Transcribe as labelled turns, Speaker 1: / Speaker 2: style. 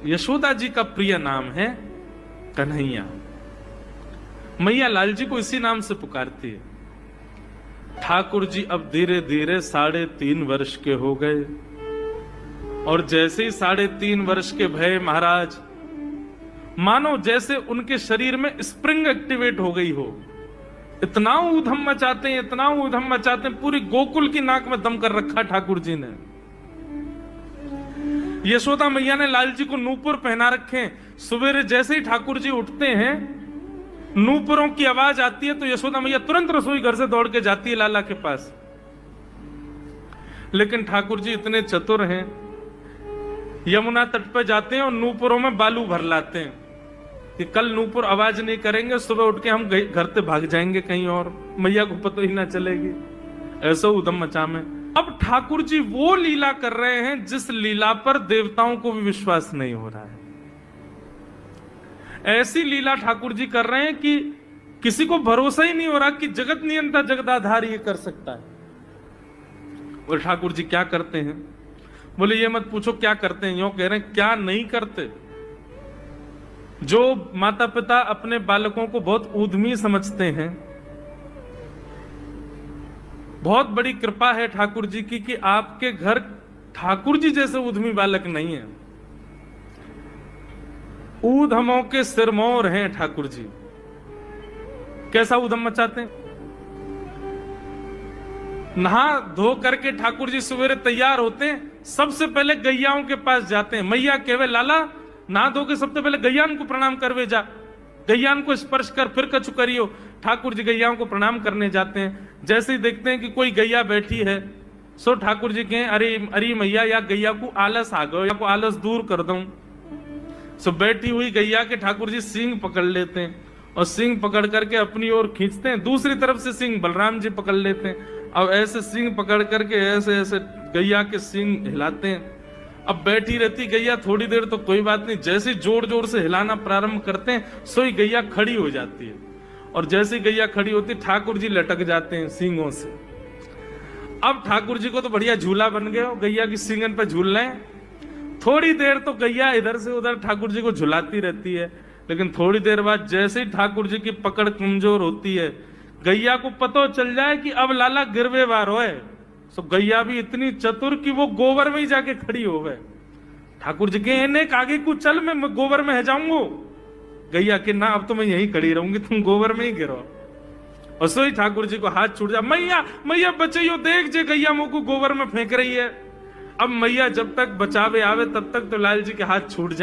Speaker 1: यशोदा जी का प्रिय नाम है कन्हैया। मैया लाल जी को इसी नाम से पुकारती है। ठाकुर जी अब धीरे धीरे 3.5 वर्ष के हो गए और जैसे ही 3.5 वर्ष के भय महाराज, मानो जैसे उनके शरीर में स्प्रिंग एक्टिवेट हो गई हो। इतना ऊधम मचाते हैं, इतना ऊधम मचाते हैं, पूरी गोकुल की नाक में दम कर रखा ठाकुर जी ने। यशोदा मैया ने लाल जी को नूपुर पहना रखे। सवेरे जैसे ही ठाकुर जी उठते हैं, नूपुरों की आवाज आती है तो यशोदा मैया तुरंत रसोई घर से दौड़ के जाती है लाला के पास। लेकिन ठाकुर जी इतने चतुर हैं, यमुना तट पर जाते हैं और नूपुरों में बालू भर लाते हैं कि कल नूपुर आवाज नहीं करेंगे, सुबह उठ के हम घर से भाग जाएंगे कहीं और, मैया को पता ही ना चलेगी। ऐसा उधम मचा में अब ठाकुर जी वो लीला कर रहे हैं जिस लीला पर देवताओं को भी विश्वास नहीं हो रहा है। ऐसी लीला ठाकुर जी कर रहे हैं कि किसी को भरोसा ही नहीं हो रहा कि जगत नियंता जगदाधार ये कर सकता है। और ठाकुर जी क्या करते हैं? बोले ये मत पूछो क्या करते हैं, यूं कह रहे हैं क्या नहीं करते। जो माता पिता अपने बालकों को बहुत ऊधमी समझते हैं, बहुत बड़ी कृपा है ठाकुर जी की कि आपके घर ठाकुर जी जैसे ऊधमी बालक नहीं है। ऊधमों के सिरमौर हैं ठाकुर जी। कैसा ऊधम मचाते हैं? नहा धो करके ठाकुर जी सवेरे तैयार होते हैं, सबसे पहले गैयाओं के पास जाते हैं। मैया कहवे लाला नहा धो के सबसे पहले गैयान को प्रणाम करवे जा, गैयान को स्पर्श कर फिर कछु करियो। ठाकुर जी गैयाओं को प्रणाम करने जाते हैं। जैसे ही देखते हैं कि कोई गैया बैठी है, सो ठाकुर जी कहें अरे अरे मैया या गैया को आलस आ गयो, या को आलस दूर कर दूं। सो बैठी हुई गैया के ठाकुर जी सींग पकड़ लेते हैं और सींग पकड़ करके अपनी ओर खींचते हैं। दूसरी तरफ से सींग बलराम जी पकड़ लेते हैं। अब ऐसे सींग पकड़ करके ऐसे ऐसे गैया के सींग हिलाते हैं। अब बैठी रहती गैया थोड़ी देर तो कोई बात नहीं, जैसे जोर जोर से हिलाना प्रारंभ करते हैं सोई गैया खड़ी हो जाती है। और जैसे गैया खड़ी होती ठाकुर जी लटक जाते हैं सींगों से। अब ठाकुर जी को तो बढ़िया झूला बन गया, गैया की सींगन पर झूल रहे हैं। थोड़ी देर तो गैया इधर से उधर ठाकुर जी को झुलाती रहती है, लेकिन थोड़ी देर बाद जैसे ही ठाकुर जी की पकड़ कमजोर होती है, गैया को पता चल जाए कि अब लाला गिरवे वार होए, तो गैया भी इतनी चतुर कि वो गोबर में ही जाके खड़ी हो गए। ठाकुर जी के इन्हें आगे को चल, मैं गोबर में है जाऊंगा। गैया के ना अब तो मैं यहीं खड़ी रहूंगी, तुम गोबर में ही गिरो। और सोई ठाकुर जी को हाथ छूट जा, मैया मैया बचाइयो, देख जे गैया मुंह को गोबर में फेंक रही है। अब मैया जब तक बचावे आवे तब तक तो लाल जी के हाथ छूट जाए।